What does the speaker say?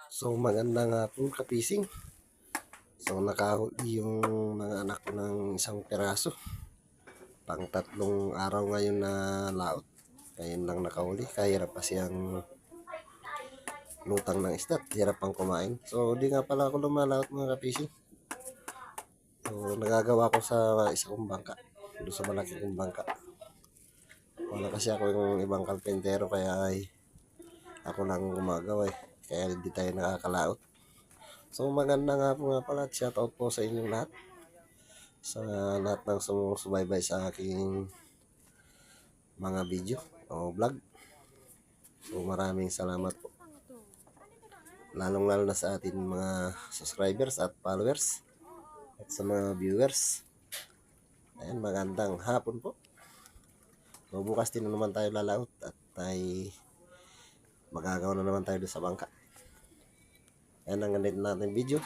So magandang hapon kapising. So nakahuli yung mga anak ko ng isang piraso. Pang tatlong araw ngayon na laot. Ngayon lang nakahuli. Kahirap pa siyang lutang ng isda. Hirap pang kumain. So di nga pala ako lumalaot mga kapising. So nagagawa ko sa isa kong bangka. Doon sa malaki kong bangka. Wala kasi ako yung ibang kalpentero kaya ay ako lang gumagawa eh. Kaya hindi tayo nakakalaot. So maganda nga po nga pala at shoutout po sa inyong lahat. Sa lahat ng sumusubaybay sa aking mga video o vlog. So maraming salamat po. Lalong lalo na sa ating mga subscribers at followers. At sa mga viewers. Ayan, magandang hapon po. So bukas din na naman tayo lalaot at ay magagawa na naman tayo doon sa bangka. Ayan ang ganito natin video.